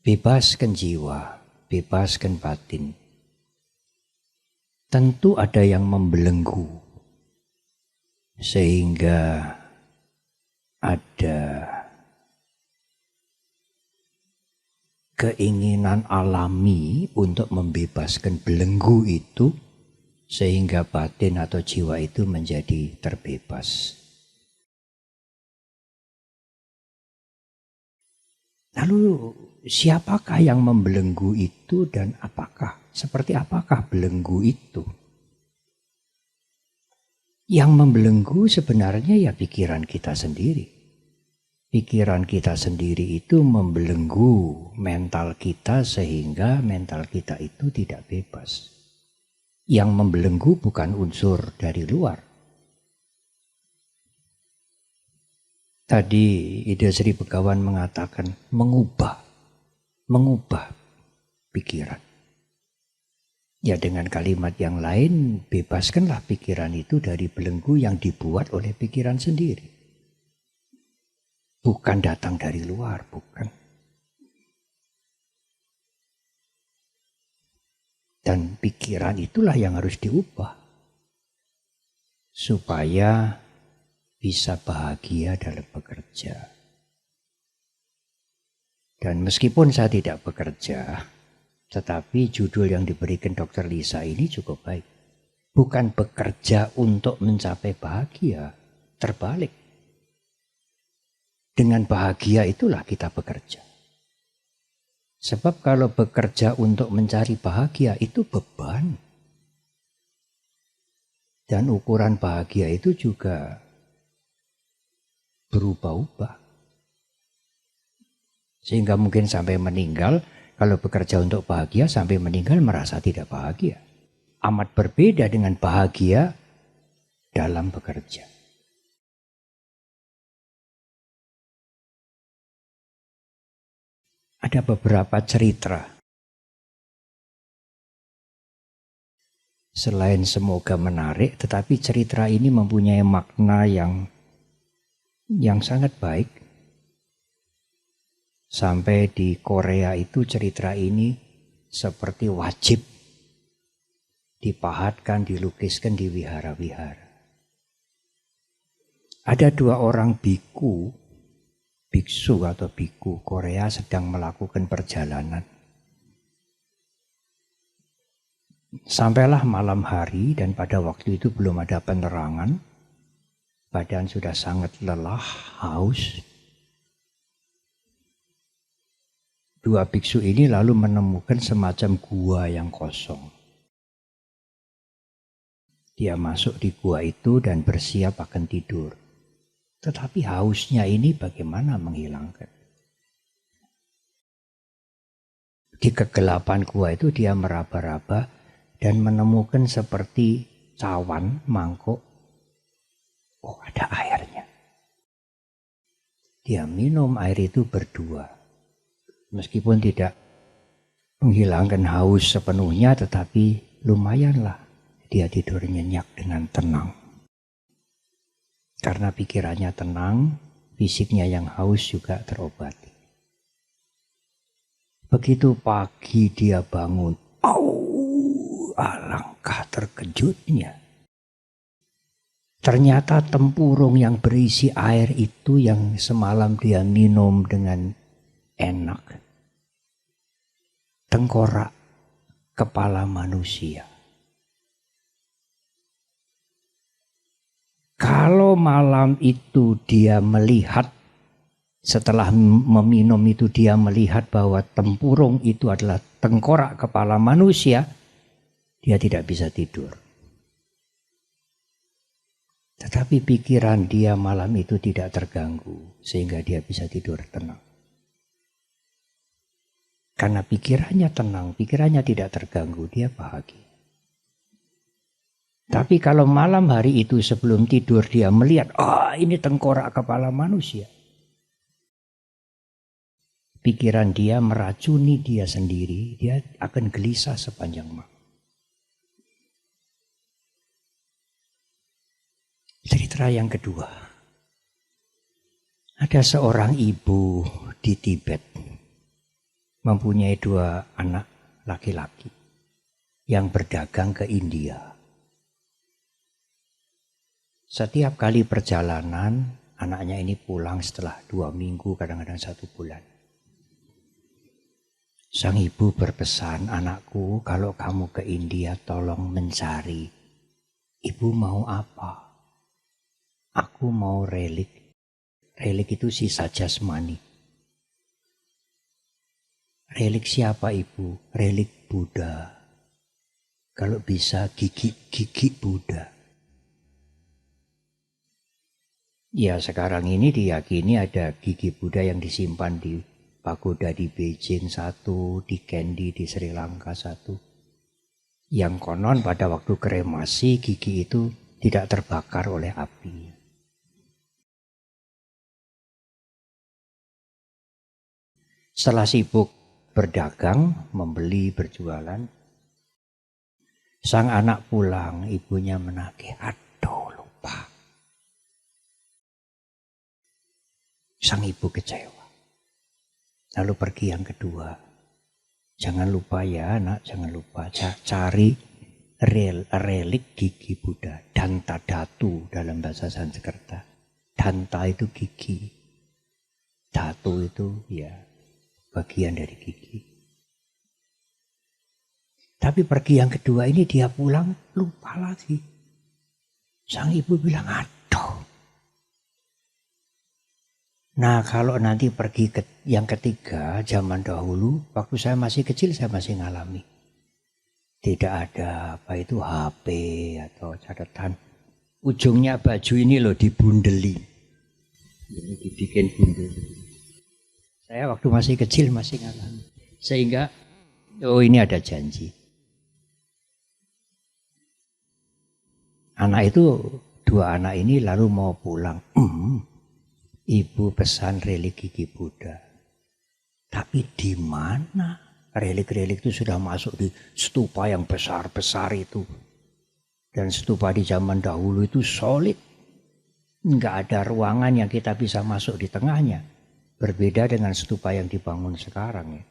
bebaskan jiwa, bebaskan batin. Tentu ada yang membelenggu, sehingga ada keinginan alami untuk membebaskan belenggu itu, sehingga batin atau jiwa itu menjadi terbebas. Lalu siapakah yang membelenggu itu dan seperti apakah belenggu itu? Yang membelenggu sebenarnya ya pikiran kita sendiri. Pikiran kita sendiri itu membelenggu mental kita sehingga mental kita itu tidak bebas. Yang membelenggu bukan unsur dari luar. Tadi Ida Sri Begawan mengatakan mengubah pikiran. Ya dengan kalimat yang lain, bebaskanlah pikiran itu dari belenggu yang dibuat oleh pikiran sendiri. Bukan datang dari luar, bukan. Dan pikiran itulah yang harus diubah. Supaya bisa bahagia dalam bekerja. Dan meskipun saya tidak bekerja, tetapi judul yang diberikan Dr. Lisa ini cukup baik. Bukan bekerja untuk mencapai bahagia, terbalik. Dengan bahagia itulah kita bekerja. Sebab kalau bekerja untuk mencari bahagia itu beban. Dan ukuran bahagia itu juga berubah-ubah. Sehingga mungkin sampai meninggal, kalau bekerja untuk bahagia sampai meninggal merasa tidak bahagia. Amat berbeda dengan bahagia dalam bekerja. Ada beberapa cerita. Selain semoga menarik, tetapi cerita ini mempunyai makna yang sangat baik. Sampai di Korea itu cerita ini seperti wajib dipahatkan, dilukiskan di wihara-wihara. Ada 2 orang biksu atau biku Korea sedang melakukan perjalanan. Sampailah malam hari dan pada waktu itu belum ada penerangan. Badan sudah sangat lelah, haus. 2 biksu ini lalu menemukan semacam gua yang kosong. Dia masuk di gua itu dan bersiap akan tidur. Tetapi hausnya ini bagaimana menghilangkan? Di kegelapan gua itu dia meraba-raba dan menemukan seperti cawan, mangkuk. Oh, ada airnya. Dia minum air itu berdua. Meskipun tidak menghilangkan haus sepenuhnya, tetapi lumayanlah dia tidur nyenyak dengan tenang. Karena pikirannya tenang, fisiknya yang haus juga terobati. Begitu pagi dia bangun, alangkah terkejutnya. Ternyata tempurung yang berisi air itu yang semalam dia minum dengan enak, tengkorak kepala manusia. Kalau malam itu dia melihat, setelah meminum itu dia melihat bahwa tempurung itu adalah tengkorak kepala manusia, dia tidak bisa tidur. Tetapi pikiran dia malam itu tidak terganggu, sehingga dia bisa tidur tenang. Karena pikirannya tenang, pikirannya tidak terganggu, dia bahagia. Tapi kalau malam hari itu sebelum tidur dia melihat, ini tengkorak kepala manusia. Pikiran dia meracuni dia sendiri, dia akan gelisah sepanjang malam. Cerita yang kedua. Ada seorang ibu di Tibet mempunyai 2 anak laki-laki yang berdagang ke India. Setiap kali perjalanan, anaknya ini pulang setelah 2 minggu, kadang-kadang 1 bulan. Sang ibu berpesan, anakku, kalau kamu ke India tolong mencari. Ibu mau apa? Aku mau relik. Relik itu sisa jasmani. Relik siapa ibu? Relik Buddha. Kalau bisa gigi Buddha. Ya sekarang ini diyakini ada gigi Buddha yang disimpan di pagoda di Beijing 1, di Kandy di Sri Lanka 1. Yang konon pada waktu kremasi gigi itu tidak terbakar oleh api. Setelah sibuk berdagang, membeli, berjualan, sang anak pulang, ibunya menagih, aduh lupa. Sang ibu kecewa. Lalu pergi yang kedua. Jangan lupa ya anak, jangan lupa. Cari relik gigi Buddha. Danta datu dalam bahasa Sanskerta. Danta itu gigi. Datu itu ya bagian dari gigi. Tapi pergi yang kedua ini dia pulang lupa lagi. Sang ibu bilang, aduh. Nah kalau nanti pergi ke yang ketiga, zaman dahulu, waktu saya masih kecil saya masih ngalami. Tidak ada apa itu HP atau catatan. Ujungnya baju ini loh dibundeli. Ini dibikin bundel. Saya waktu masih kecil masih ngalami. Sehingga, oh ini ada janji. Anak itu, 2 anak ini lalu mau pulang. Ibu pesan relik gigi Buddha. Tapi di mana? Relik-relik itu sudah masuk di stupa yang besar-besar itu. Dan stupa di zaman dahulu itu solid. Enggak ada ruangan yang kita bisa masuk di tengahnya. Berbeda dengan stupa yang dibangun sekarang ya.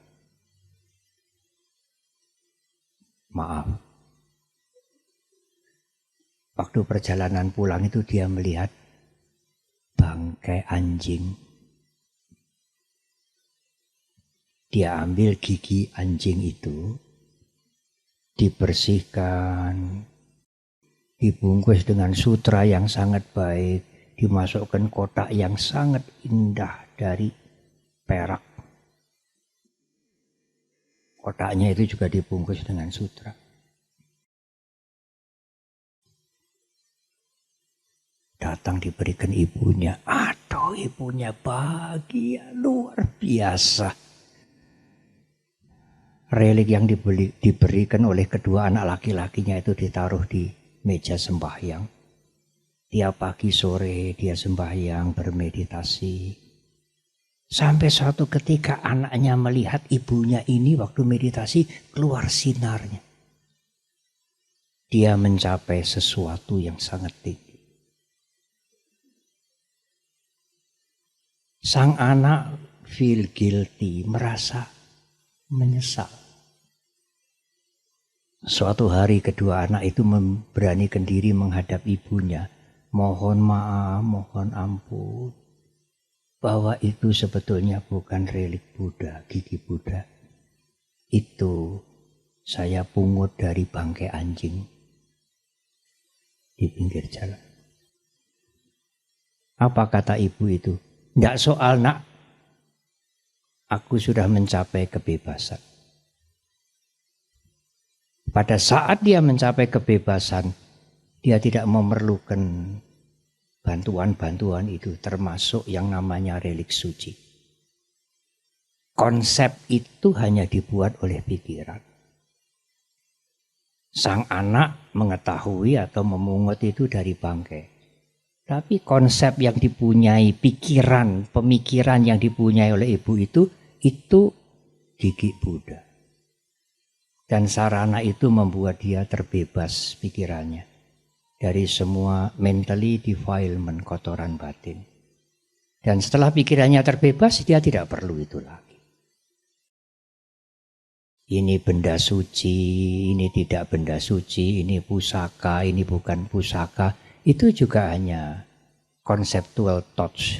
Maaf. Waktu perjalanan pulang itu dia melihat bangkai anjing. Dia ambil gigi anjing itu, dibersihkan, dibungkus dengan sutra yang sangat baik, dimasukkan kotak yang sangat indah dari perak. Kotaknya itu juga dibungkus dengan sutra. Datang diberikan ibunya. Aduh, ibunya bahagia luar biasa. Relik yang diberikan oleh kedua anak laki-lakinya itu ditaruh di meja sembahyang. Tiap pagi sore dia sembahyang, bermeditasi. Sampai suatu ketika anaknya melihat ibunya ini waktu meditasi keluar sinarnya. Dia mencapai sesuatu yang sangat tinggi. Sang anak feel guilty, merasa menyesal. Suatu hari kedua anak itu memberanikan diri menghadap ibunya. Mohon maaf, mohon ampun. Bahwa itu sebetulnya bukan relik Buddha, gigi Buddha. Itu saya pungut dari bangkai anjing di pinggir jalan. Apa kata ibu itu? Tidak soal nak, aku sudah mencapai kebebasan. Pada saat dia mencapai kebebasan, dia tidak memerlukan bantuan-bantuan itu, termasuk yang namanya relik suci. Konsep itu hanya dibuat oleh pikiran. Sang anak mengetahui atau memungut itu dari bangkai. Tapi konsep yang dipunyai, pemikiran yang dipunyai oleh ibu itu gigi Buddha. Dan sarana itu membuat dia terbebas pikirannya dari semua mentally defilement, kotoran batin. Dan setelah pikirannya terbebas, dia tidak perlu itu lagi. Ini benda suci, ini tidak benda suci, ini pusaka, ini bukan pusaka. Itu juga hanya conceptual thoughts,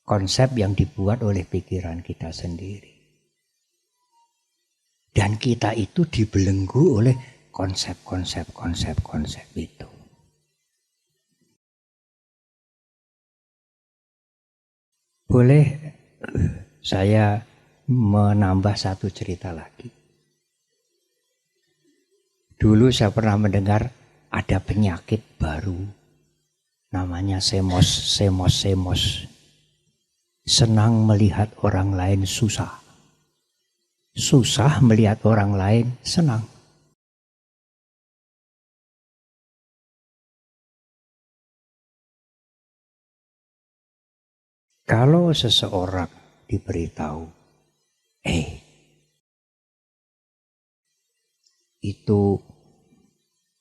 konsep yang dibuat oleh pikiran kita sendiri. Dan kita itu dibelenggu oleh konsep-konsep itu. Boleh saya menambah satu cerita lagi. Dulu saya pernah mendengar ada penyakit baru namanya semos. Senang melihat orang lain susah. Susah melihat orang lain senang. Kalau seseorang diberitahu, itu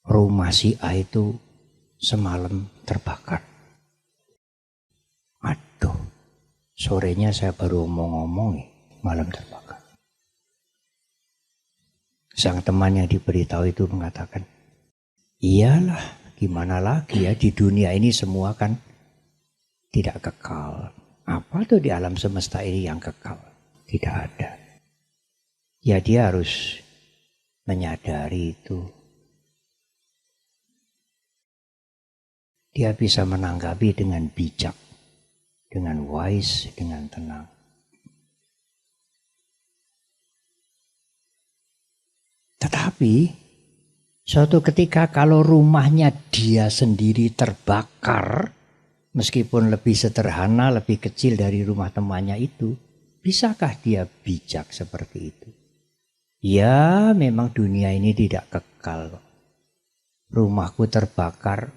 rumah si A itu semalam terbakar. Aduh, sorenya saya baru ngomong malam terbakar. Sang teman yang diberitahu itu mengatakan, iyalah, gimana lagi ya, di dunia ini semua kan tidak kekal. Apa tuh di alam semesta ini yang kekal? Tidak ada. Ya dia harus menyadari itu. Dia bisa menanggapi dengan bijak, dengan wise, dengan tenang. Tetapi suatu ketika kalau rumahnya dia sendiri terbakar, meskipun lebih sederhana, lebih kecil dari rumah temannya itu, bisakah dia bijak seperti itu? Ya, memang dunia ini tidak kekal. Rumahku terbakar,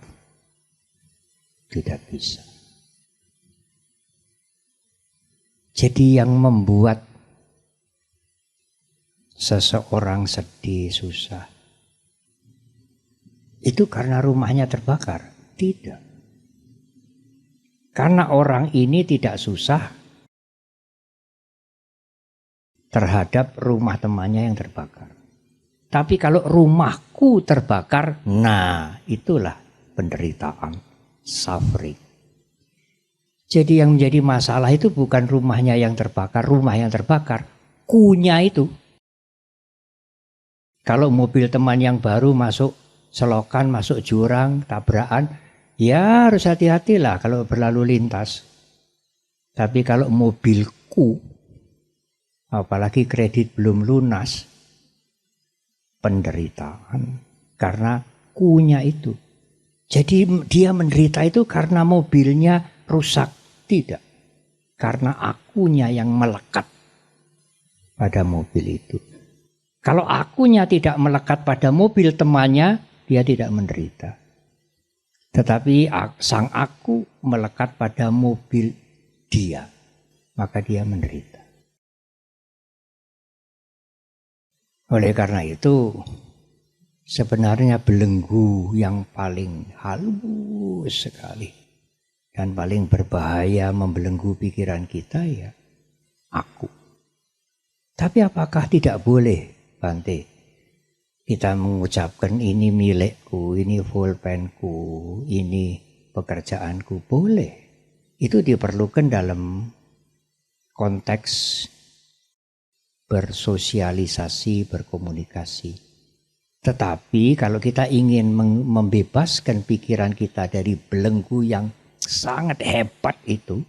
tidak bisa. Jadi yang membuat seseorang sedih, susah, itu karena rumahnya terbakar? Tidak. Karena orang ini tidak susah terhadap rumah temannya yang terbakar. Tapi kalau rumahku terbakar, nah itulah penderitaan, suffering. Jadi yang menjadi masalah itu bukan rumahnya yang terbakar, rumah yang terbakar, kunya itu. Kalau mobil teman yang baru masuk selokan, masuk jurang, tabrakan, ya harus hati-hatilah kalau berlalu lintas. Tapi kalau mobilku, apalagi kredit belum lunas, penderitaan karena kunya itu. Jadi dia menderita itu karena mobilnya rusak, tidak. Karena akunya yang melekat pada mobil itu. Kalau akunya tidak melekat pada mobil temannya, dia tidak menderita. Tetapi sang aku melekat pada mobil dia, maka dia menderita. Oleh karena itu, sebenarnya belenggu yang paling halus sekali dan paling berbahaya membelenggu pikiran kita ya aku. Tapi apakah tidak boleh, Bante, kita mengucapkan ini milikku, ini pulpenku, ini pekerjaanku? Boleh. Itu diperlukan dalam konteks bersosialisasi, berkomunikasi. Tetapi kalau kita ingin membebaskan pikiran kita dari belenggu yang sangat hebat itu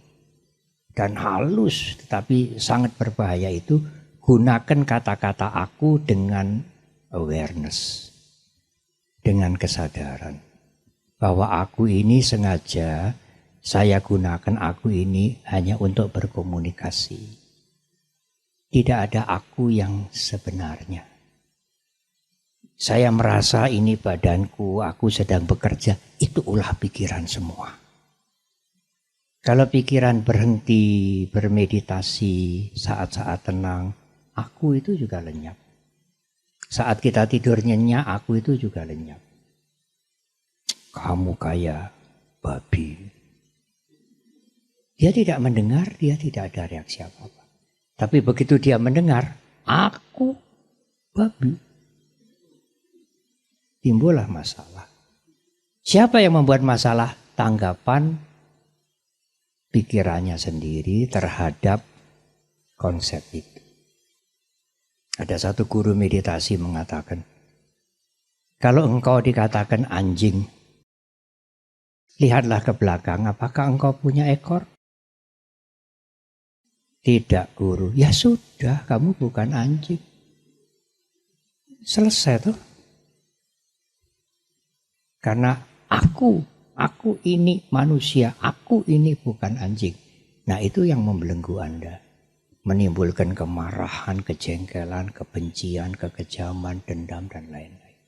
dan halus tetapi sangat berbahaya itu, gunakan kata-kata aku dengan awareness, dengan kesadaran bahwa aku ini sengaja saya gunakan aku ini hanya untuk berkomunikasi. Tidak ada aku yang sebenarnya. Saya merasa ini badanku, aku sedang bekerja, itu ulah pikiran semua. Kalau pikiran berhenti bermeditasi saat-saat tenang, aku itu juga lenyap. Saat kita tidur nyenyak, aku itu juga lenyap. Kamu kayak babi. Dia tidak mendengar, dia tidak ada reaksi apa-apa. Tapi begitu dia mendengar, aku, babi. Timbullah masalah. Siapa yang membuat masalah? Tanggapan pikirannya sendiri terhadap konsep itu. Ada satu guru meditasi mengatakan, kalau engkau dikatakan anjing, lihatlah ke belakang, apakah engkau punya ekor? Tidak, guru. Ya sudah, kamu bukan anjing. Selesai tuh. Karena aku ini manusia, aku ini bukan anjing. Nah, itu yang membelenggu Anda. Menimbulkan kemarahan, kejengkelan, kebencian, kekejaman, dendam, dan lain-lain.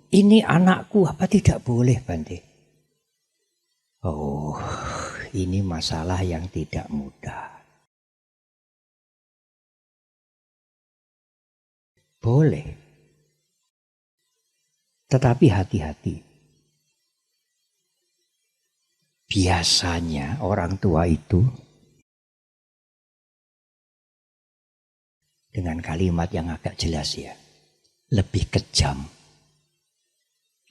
Ini anakku, apa tidak boleh, Bante? Oh, ini masalah yang tidak mudah. Boleh. Tetapi hati-hati. Biasanya orang tua itu dengan kalimat yang agak jelas ya, lebih kejam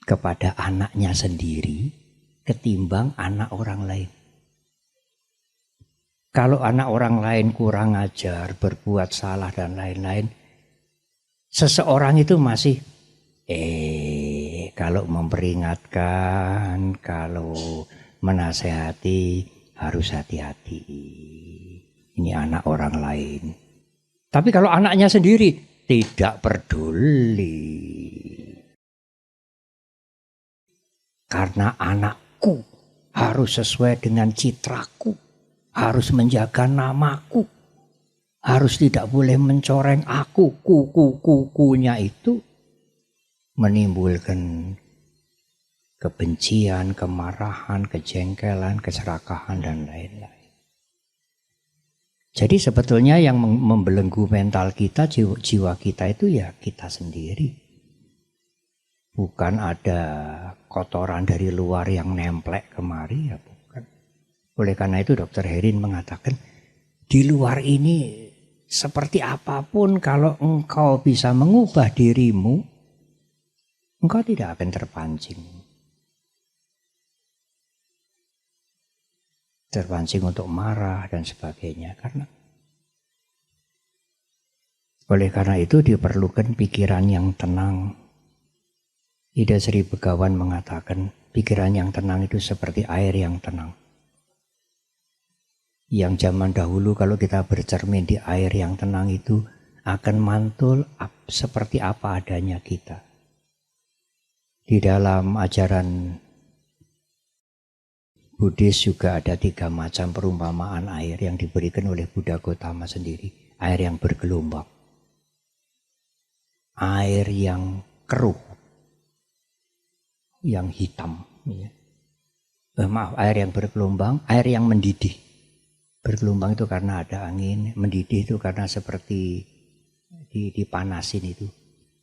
kepada anaknya sendiri ketimbang anak orang lain. Kalau anak orang lain kurang ajar, berbuat salah dan lain-lain, seseorang itu masih kalau memperingatkan, kalau menasehati harus hati-hati. Ini anak orang lain. Tapi kalau anaknya sendiri tidak peduli. Karena anakku harus sesuai dengan citraku, harus menjaga namaku, harus tidak boleh mencoreng aku, kukunya itu menimbulkan kebencian, kemarahan, kejengkelan, keserakahan, dan lain-lain. Jadi sebetulnya yang membelenggu mental kita, jiwa kita itu ya kita sendiri. Bukan ada kotoran dari luar yang nemplek kemari, ya bukan. Oleh karena itu Dr. Herin mengatakan, di luar ini seperti apapun kalau engkau bisa mengubah dirimu, engkau tidak akan terpancing. Terpancing untuk marah dan sebagainya. Oleh karena itu diperlukan pikiran yang tenang. Ida Sri Begawan mengatakan pikiran yang tenang itu seperti air yang tenang. Yang zaman dahulu kalau kita bercermin di air yang tenang itu akan mantul seperti apa adanya kita. Di dalam ajaran Buddhis juga ada 3 macam perumpamaan air yang diberikan oleh Buddha Gautama sendiri. Air yang bergelombang, air yang keruh, yang hitam. Ya. Air yang bergelombang, air yang mendidih. Bergelombang itu karena ada angin, mendidih itu karena seperti dipanasin itu.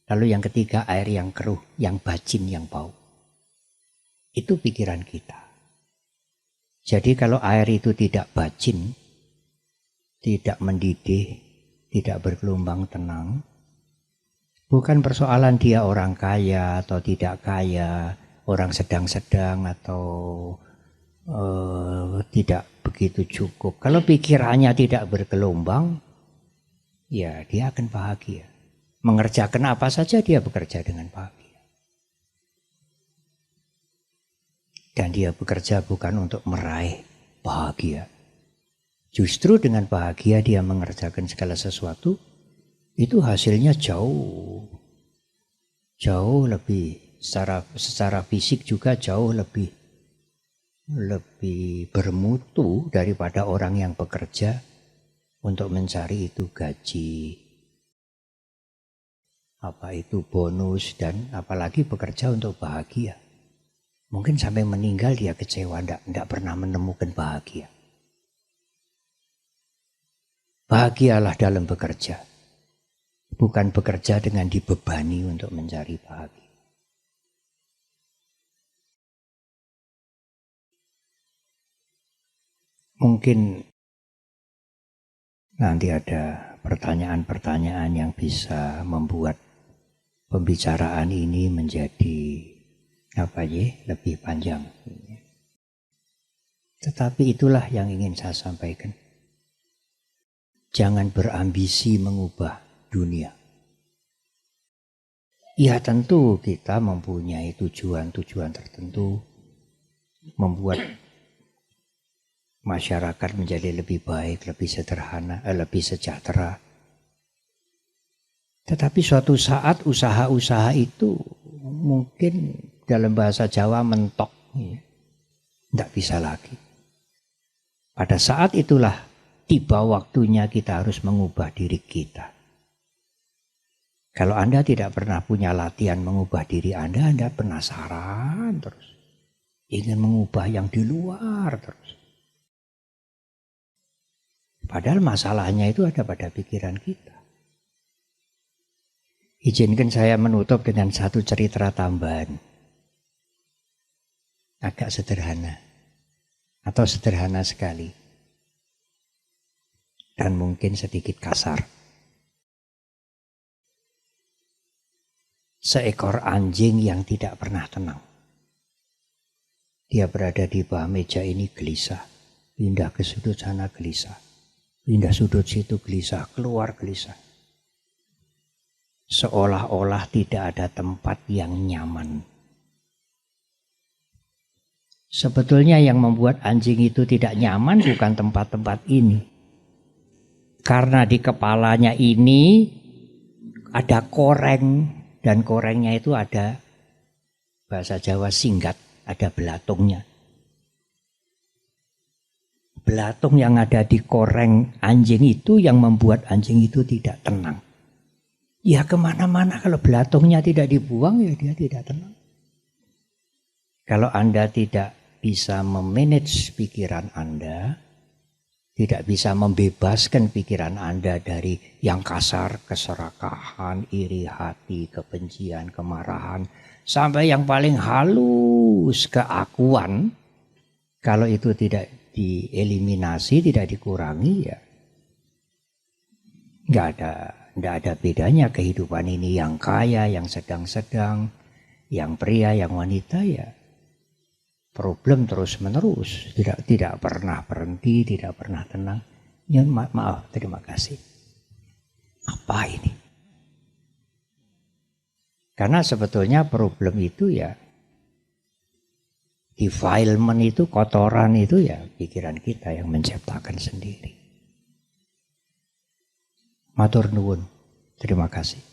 Lalu yang ketiga air yang keruh, yang bacin, yang bau. Itu pikiran kita. Jadi kalau air itu tidak bacin, tidak mendidih, tidak bergelombang tenang, bukan persoalan dia orang kaya atau tidak kaya, orang sedang-sedang atau tidak begitu cukup. Kalau pikirannya tidak bergelombang, ya dia akan bahagia. Mengerjakan apa saja dia bekerja dengan bahagia. Dan dia bekerja bukan untuk meraih bahagia. Justru dengan bahagia dia mengerjakan segala sesuatu, itu hasilnya jauh lebih secara fisik juga jauh lebih bermutu daripada orang yang bekerja untuk mencari itu gaji, apa itu bonus, dan apalagi bekerja untuk bahagia. Mungkin sampai meninggal dia kecewa, tidak pernah menemukan bahagia. Bahagialah dalam bekerja, bukan bekerja dengan dibebani untuk mencari bahagia. Mungkin nanti ada pertanyaan-pertanyaan yang bisa membuat pembicaraan ini menjadi lebih panjang. Tetapi itulah yang ingin saya sampaikan. Jangan berambisi mengubah dunia. Ya tentu kita mempunyai tujuan-tujuan tertentu, membuat masyarakat menjadi lebih baik, lebih sederhana, lebih sejahtera. Tetapi suatu saat usaha-usaha itu mungkin dalam bahasa Jawa mentok, tidak bisa lagi. Pada saat itulah tiba waktunya kita harus mengubah diri kita. Kalau Anda tidak pernah punya latihan mengubah diri Anda penasaran terus. Ingin mengubah yang di luar terus. Padahal masalahnya itu ada pada pikiran kita. Izinkan saya menutup dengan satu cerita tambahan. Agak sederhana. Atau sederhana sekali. Dan mungkin sedikit kasar. Seekor anjing yang tidak pernah tenang. Dia berada di bawah meja ini gelisah. Pindah ke sudut sana gelisah. Pindah sudut situ gelisah. Keluar gelisah. Seolah-olah tidak ada tempat yang nyaman. Sebetulnya yang membuat anjing itu tidak nyaman bukan tempat-tempat ini. Karena di kepalanya ini ada koreng. Dan korengnya itu ada, bahasa Jawa singgat, ada belatungnya. Belatung yang ada di koreng anjing itu yang membuat anjing itu tidak tenang. Ya kemana-mana kalau belatungnya tidak dibuang ya dia tidak tenang. Kalau Anda tidak bisa memanage pikiran Anda, tidak bisa membebaskan pikiran Anda dari yang kasar, keserakahan, iri hati, kebencian, kemarahan, sampai yang paling halus, keakuan. Kalau itu tidak dieliminasi, tidak dikurangi, ya nggak ada bedanya kehidupan ini yang kaya, yang sedang-sedang, yang pria, yang wanita, ya problem terus menerus, tidak pernah berhenti, tidak pernah tenang. Ya, maaf, terima kasih. Apa ini? Karena sebetulnya problem itu ya defilement itu, kotoran itu ya pikiran kita yang menciptakan sendiri. Matur nuwun. Terima kasih.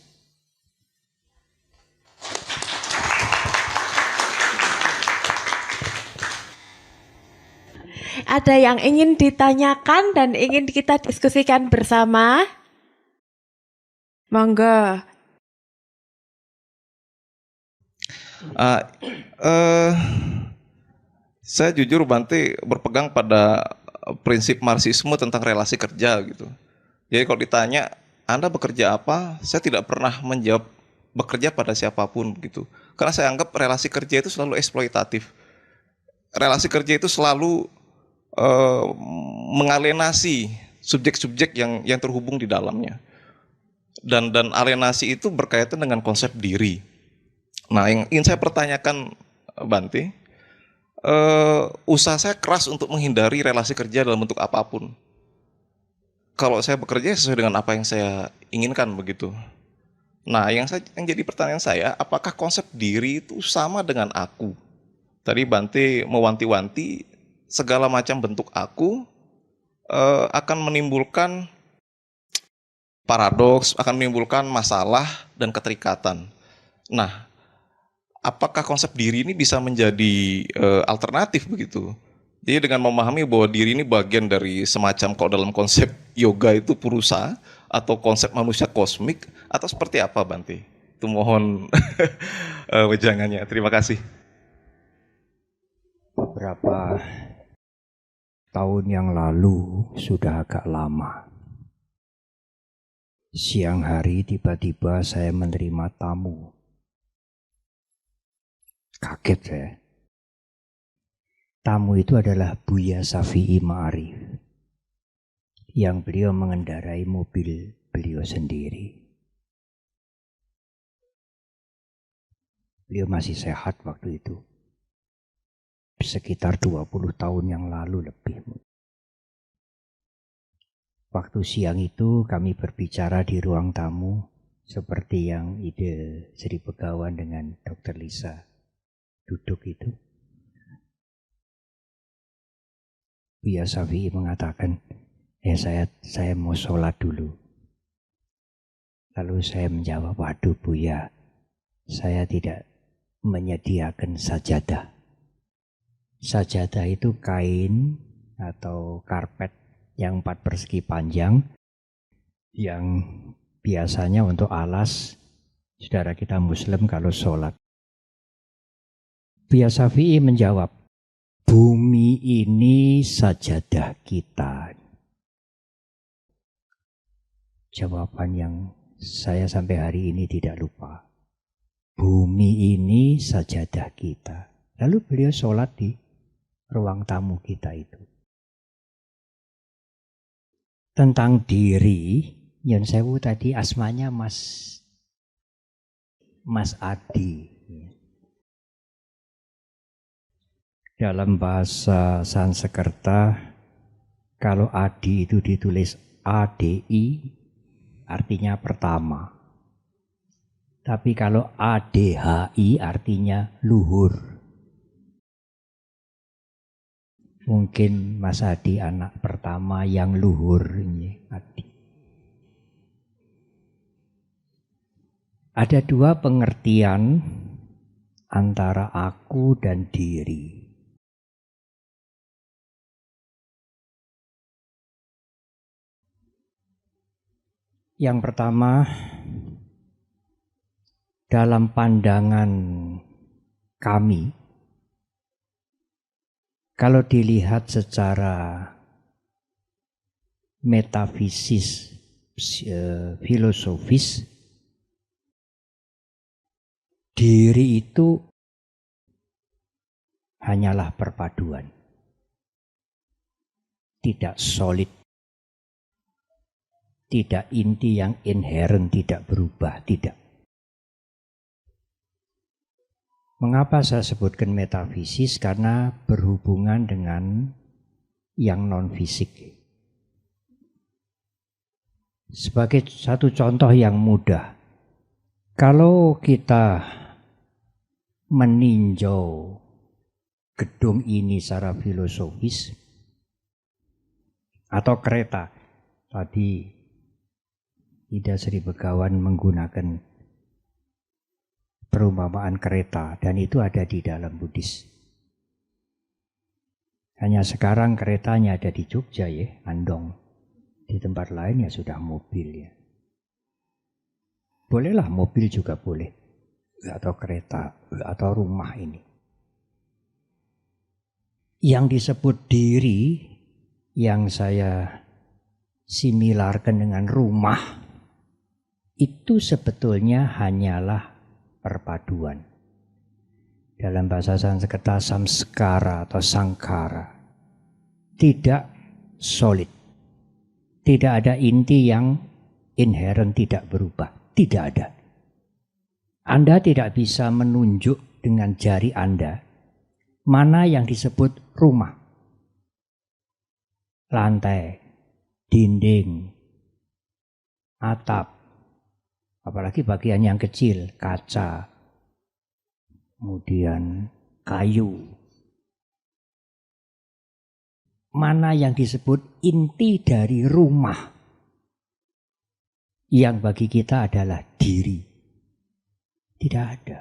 Ada yang ingin ditanyakan dan ingin kita diskusikan bersama? Monggo. Saya jujur Bante berpegang pada prinsip Marxisme tentang relasi kerja gitu. Jadi kalau ditanya Anda bekerja apa, saya tidak pernah menjawab bekerja pada siapapun gitu. Karena saya anggap relasi kerja itu selalu eksploitatif. Relasi kerja itu selalu mengalienasi subjek-subjek yang terhubung di dalamnya. Dan alienasi itu berkaitan dengan konsep diri. Nah, yang ingin saya pertanyakan Bante, usaha saya keras untuk menghindari relasi kerja dalam bentuk apapun. Kalau saya bekerja sesuai dengan apa yang saya inginkan begitu. Nah, yang jadi pertanyaan saya, apakah konsep diri itu sama dengan aku? Tadi Bante mewanti-wanti segala macam bentuk aku akan menimbulkan paradoks, akan menimbulkan masalah dan keterikatan. Nah, apakah konsep diri ini bisa menjadi alternatif begitu? Jadi dengan memahami bahwa diri ini bagian dari semacam, kalau dalam konsep yoga itu purusa, atau konsep manusia kosmik, atau seperti apa Bante? Itu mohon wejangannya. Terima kasih. Beberapa tahun yang lalu, sudah agak lama, siang hari tiba-tiba saya menerima tamu. Kaget saya. Tamu itu adalah Buya Syafi'i Ma'arif yang beliau mengendarai mobil beliau sendiri. Beliau masih sehat waktu itu. Sekitar 20 tahun yang lalu lebih. Waktu siang itu kami berbicara di ruang tamu seperti yang ide Sri Begawan dengan Dr. Lisa duduk itu. Buya Syafi'i mengatakan, saya mau sholat dulu. Lalu saya menjawab, waduh Buya, saya tidak menyediakan sajadah. Sajadah itu kain atau karpet yang 4 persegi panjang yang biasanya untuk alas saudara kita Muslim kalau sholat. Buya Syafi'i menjawab, bumi ini sajadah kita. Jawaban yang saya sampai hari ini tidak lupa. Bumi ini sajadah kita. Lalu beliau sholat di ruang tamu kita itu. Tentang diri, Nyun Sewu tadi asmanya Mas Adi. Dalam bahasa Sanskerta, kalau Adi itu ditulis ADI, artinya pertama. Tapi kalau ADHI artinya luhur. Mungkin Mas Adi anak pertama yang luhur ini, Adi. Ada 2 pengertian antara aku dan diri. Yang pertama, dalam pandangan kami, kalau dilihat secara metafisis, filosofis, diri itu hanyalah perpaduan, tidak solid, tidak inti yang inherent, tidak berubah, tidak. Mengapa saya sebutkan metafisis? Karena berhubungan dengan yang non-fisik. Sebagai satu contoh yang mudah, kalau kita meninjau gedung ini secara filosofis, atau kereta, tadi Ida Sri Begawan menggunakan perumpamaan kereta, dan itu ada di dalam Buddhis. Hanya sekarang keretanya ada di Jogja ya, Andong. Di tempat lain ya sudah mobil ya. Bolehlah mobil juga boleh, atau kereta, atau rumah ini. Yang disebut diri, yang saya similarkan dengan rumah, itu sebetulnya hanyalah perpaduan. Dalam bahasa Sanskerta samskara atau sangkara. Tidak solid. Tidak ada inti yang inherent, tidak berubah. Tidak ada. Anda tidak bisa menunjuk dengan jari Anda mana yang disebut rumah. Lantai, dinding, atap, apalagi bagian yang kecil, kaca, kemudian kayu. Mana yang disebut inti dari rumah, yang bagi kita adalah diri. Tidak ada.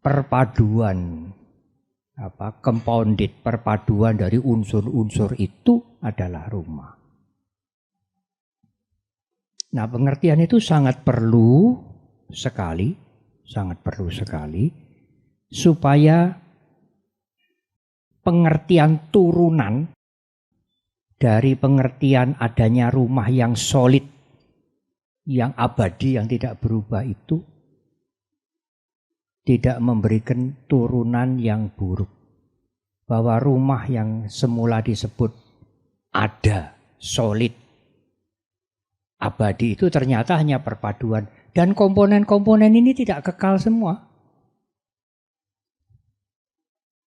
Perpaduan, compounded, perpaduan dari unsur-unsur itu adalah rumah. Nah, pengertian itu sangat perlu sekali supaya pengertian turunan dari pengertian adanya rumah yang solid, yang abadi, yang tidak berubah itu tidak memberikan turunan yang buruk. Bahwa rumah yang semula disebut ada solid. Abadi itu ternyata hanya perpaduan. Dan komponen-komponen ini tidak kekal semua.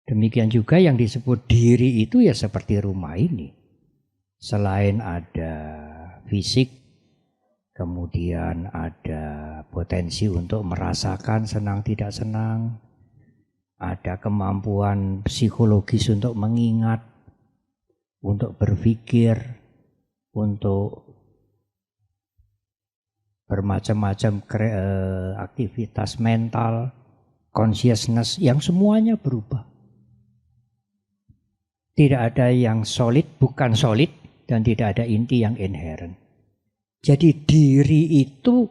Demikian juga yang disebut diri itu ya seperti rumah ini. Selain ada fisik, kemudian ada potensi untuk merasakan senang tidak senang, ada kemampuan psikologis untuk mengingat, untuk berpikir, untuk bermacam-macam aktivitas mental, consciousness yang semuanya berubah. Tidak ada yang solid, bukan solid, dan tidak ada inti yang inherent. Jadi diri itu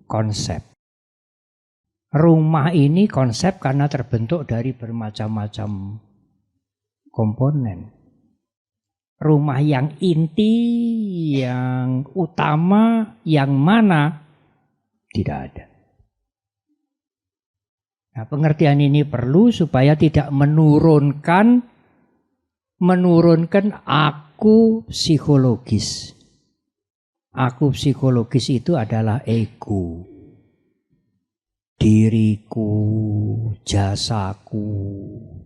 konsep. Rumah ini konsep karena terbentuk dari bermacam-macam komponen. Rumah yang inti, yang utama, yang mana tidak ada. Nah, pengertian ini perlu supaya tidak menurunkan aku psikologis. Aku psikologis itu adalah ego. Diriku, jasaku,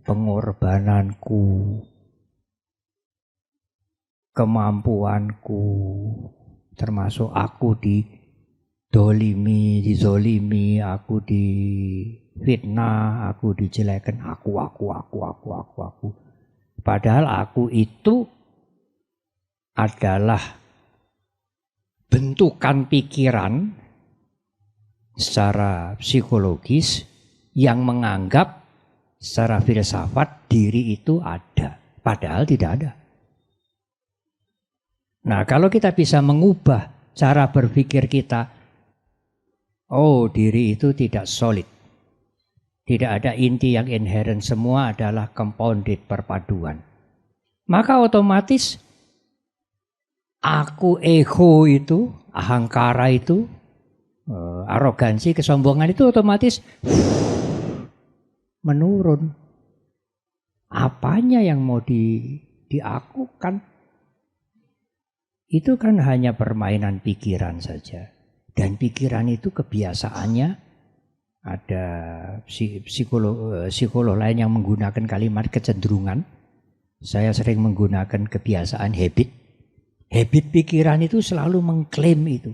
pengorbananku, kemampuanku, termasuk aku dizolimi, aku difitnah, aku dijelekan, aku. Padahal aku itu adalah bentukan pikiran secara psikologis yang menganggap secara filsafat diri itu ada, padahal tidak ada. Nah, kalau kita bisa mengubah cara berpikir kita, oh diri itu tidak solid, tidak ada inti yang inherent, semua adalah compounded, perpaduan. Maka otomatis aku ego itu, ahangkara itu, arogansi, kesombongan itu otomatis menurun. Apanya yang mau diakukan? Itu kan hanya permainan pikiran saja. Dan pikiran itu kebiasaannya, ada psikolog lain yang menggunakan kalimat kecenderungan. Saya sering menggunakan kebiasaan habit. Habit pikiran itu selalu mengklaim itu.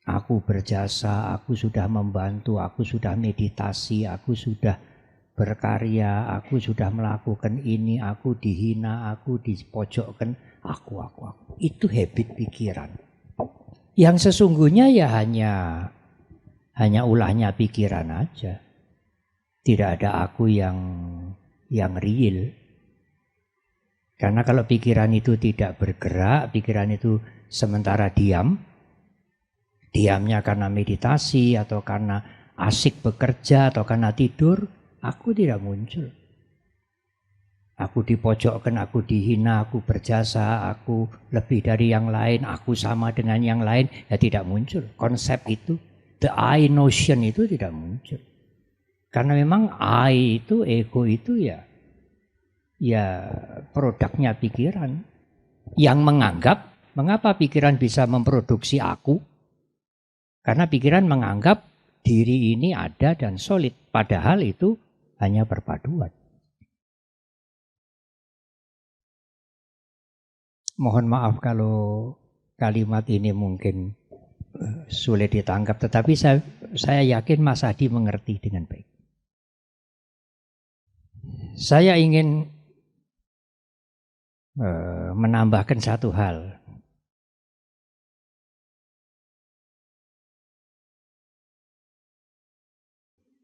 Aku berjasa, aku sudah membantu, aku sudah meditasi, aku sudah berkarya, aku sudah melakukan ini, aku dihina, aku dipojokkan, aku. Itu habit pikiran. Yang sesungguhnya ya hanya ulahnya pikiran aja. Tidak ada aku yang real. Karena kalau pikiran itu tidak bergerak, pikiran itu sementara diamnya karena meditasi atau karena asik bekerja atau karena tidur, aku tidak muncul. Aku dipojokkan, aku dihina, aku berjasa, aku lebih dari yang lain, aku sama dengan yang lain, ya tidak muncul. Konsep itu, the I notion itu tidak muncul. Karena memang I itu, ego itu ya produknya pikiran. Yang menganggap, mengapa pikiran bisa memproduksi aku? Karena pikiran menganggap diri ini ada dan solid, padahal itu hanya perpaduan. Mohon maaf kalau kalimat ini mungkin sulit ditangkap, tetapi saya yakin Mas Adi mengerti dengan baik. Saya ingin menambahkan satu hal.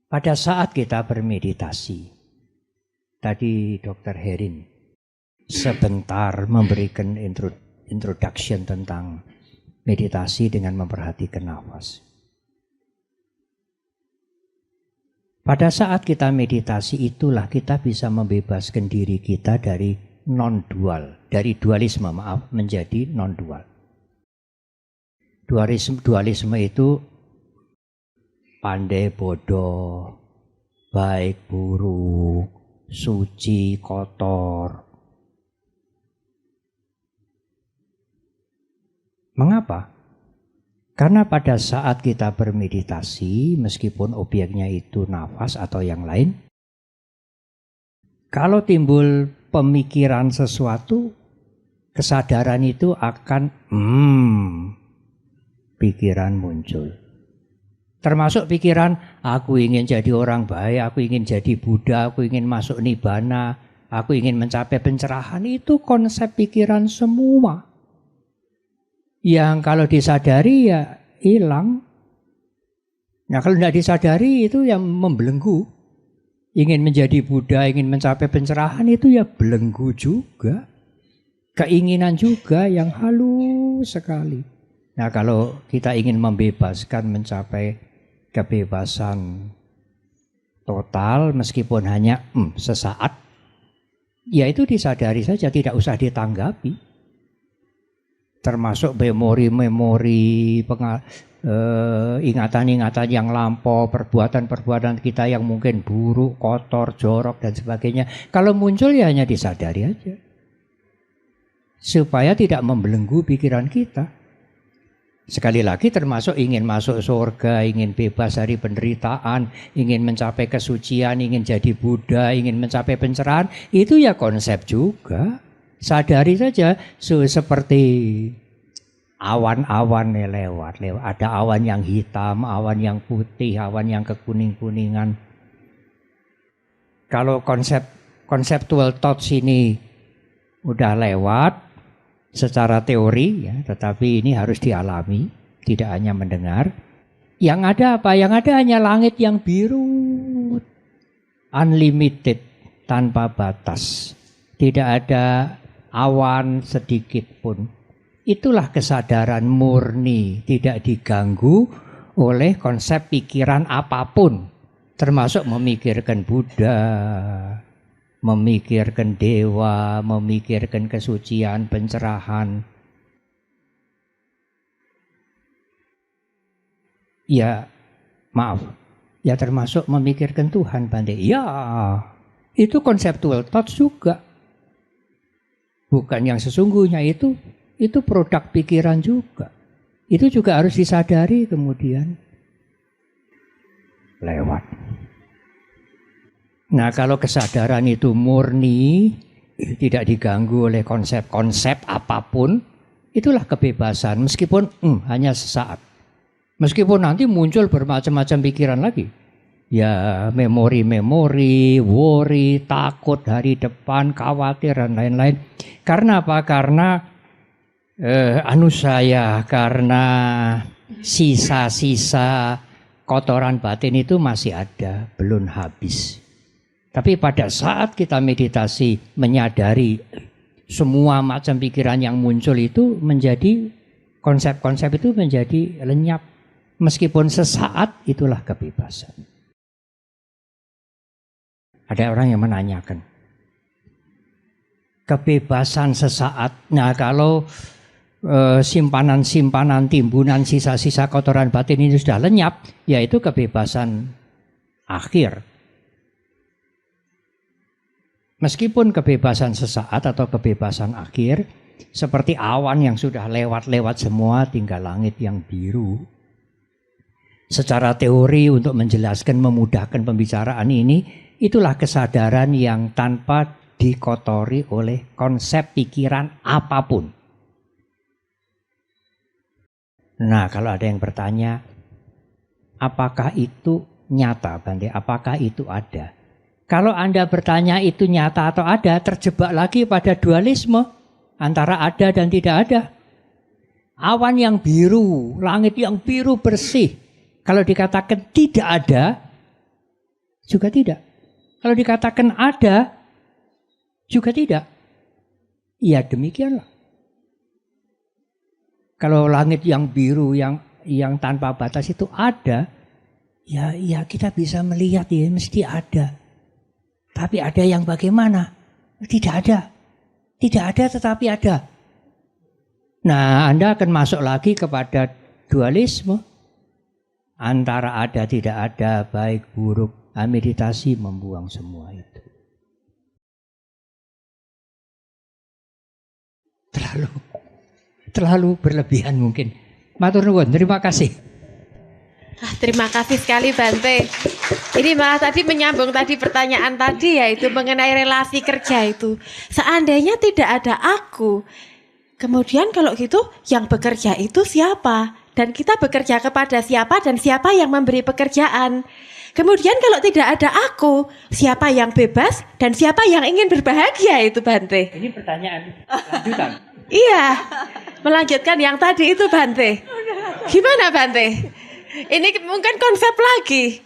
Pada saat kita bermeditasi, tadi Dr. Herin sebentar memberikan introduction tentang meditasi dengan memperhatikan nafas. Pada saat kita meditasi itulah kita bisa membebaskan diri kita dari non-dual, dari dualisme, menjadi non-dual. Dualisme itu pandai bodoh, baik buruk, suci kotor. Mengapa? Karena pada saat kita bermeditasi, meskipun objeknya itu nafas atau yang lain, kalau timbul pemikiran sesuatu, kesadaran itu akan pikiran muncul. Termasuk pikiran, aku ingin jadi orang baik, aku ingin jadi Buddha, aku ingin masuk nibbana, aku ingin mencapai pencerahan. Itu konsep pikiran semua. Yang kalau disadari ya hilang. Nah kalau tidak disadari itu yang membelenggu. Ingin menjadi Buddha, ingin mencapai pencerahan itu ya belenggu juga. Keinginan juga yang halus sekali. Nah kalau kita ingin membebaskan, mencapai kebebasan total meskipun hanya sesaat, ya itu disadari saja, tidak usah ditanggapi. Termasuk memori-memori, ingatan-ingatan yang lampau, perbuatan-perbuatan kita yang mungkin buruk, kotor, jorok, dan sebagainya. Kalau muncul ya hanya disadari aja. Supaya tidak membelenggu pikiran kita. Sekali lagi termasuk ingin masuk surga, ingin bebas dari penderitaan, ingin mencapai kesucian, ingin jadi Buddha, ingin mencapai pencerahan, itu ya konsep juga. Sadari saja seperti awan-awan lewat. Ada awan yang hitam, awan yang putih, awan yang kekuning-kuningan. Kalau conceptual thoughts ini udah lewat secara teori, ya, tetapi ini harus dialami, tidak hanya mendengar. Yang ada apa? Yang ada hanya langit yang biru, unlimited, tanpa batas. Tidak ada awan sedikit pun. Itulah kesadaran murni, tidak diganggu oleh konsep pikiran apapun, termasuk memikirkan Buddha, memikirkan dewa, memikirkan kesucian, pencerahan. Ya, maaf, ya termasuk memikirkan Tuhan, Bante. Ya, itu conceptual thoughts juga. Bukan yang sesungguhnya, itu produk pikiran juga. Itu juga harus disadari kemudian lewat. Nah kalau kesadaran itu murni, tidak diganggu oleh konsep-konsep apapun, itulah kebebasan meskipun hanya sesaat. Meskipun nanti muncul bermacam-macam pikiran lagi. Ya memori-memori, worry, takut hari depan, khawatir dan lain-lain. Karena apa? Karena karena sisa-sisa kotoran batin itu masih ada, belum habis. Tapi pada saat kita meditasi menyadari semua macam pikiran yang muncul itu menjadi konsep-konsep itu menjadi lenyap. Meskipun sesaat, itulah kebebasan. Ada orang yang menanyakan, kebebasan sesaat. Nah kalau simpanan-simpanan, timbunan, sisa-sisa kotoran batin ini sudah lenyap, yaitu kebebasan akhir. Meskipun kebebasan sesaat atau kebebasan akhir, seperti awan yang sudah lewat-lewat semua, tinggal langit yang biru. Secara teori untuk menjelaskan, memudahkan pembicaraan ini, itulah kesadaran yang tanpa dikotori oleh konsep pikiran apapun. Nah, kalau ada yang bertanya, apakah itu nyata, Bante? Apakah itu ada? Kalau Anda bertanya itu nyata atau ada, terjebak lagi pada dualisme antara ada dan tidak ada. Awan yang biru, langit yang biru bersih, kalau dikatakan tidak ada, juga tidak. Kalau dikatakan ada, juga tidak. Ya demikianlah. Kalau langit yang biru, yang tanpa batas itu ada, ya kita bisa melihat ya mesti ada. Tapi ada yang bagaimana? Tidak ada. Tidak ada tetapi ada. Nah, Anda akan masuk lagi kepada dualisme. Antara ada tidak ada, baik buruk. Meditasi membuang semua itu. terlalu berlebihan mungkin. Matur nuwun, terima kasih. Terima kasih sekali Bante. Ini malah tadi menyambung tadi pertanyaan tadi, yaitu mengenai relasi kerja itu. Seandainya tidak ada aku, kemudian kalau gitu yang bekerja itu siapa? Dan kita bekerja kepada siapa dan siapa yang memberi pekerjaan? Kemudian kalau tidak ada aku, siapa yang bebas dan siapa yang ingin berbahagia itu Bante? Ini pertanyaan lanjutan. Iya, melanjutkan yang tadi itu Bante. Gimana Bante? Ini mungkin konsep lagi.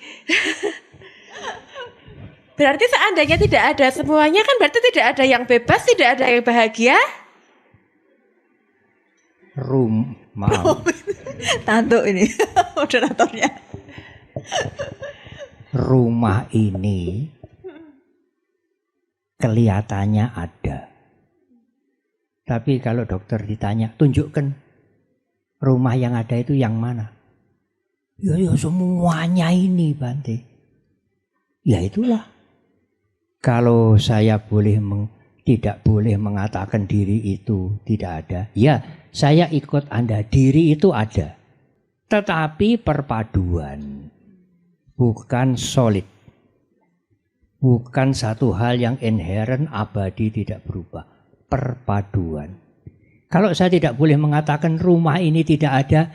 Berarti seandainya tidak ada semuanya kan berarti tidak ada yang bebas, tidak ada yang bahagia. Maaf. Tantu ini moderatornya. Rumah ini kelihatannya ada. Tapi kalau dokter ditanya, tunjukkan rumah yang ada itu yang mana? Ya semuanya ini Bante. Ya itulah. Kalau saya tidak boleh mengatakan diri itu tidak ada. Ya saya ikut Anda, diri itu ada. Tetapi perpaduan. Bukan solid. Bukan satu hal yang inherent, abadi, tidak berubah. Perpaduan. Kalau saya tidak boleh mengatakan rumah ini tidak ada,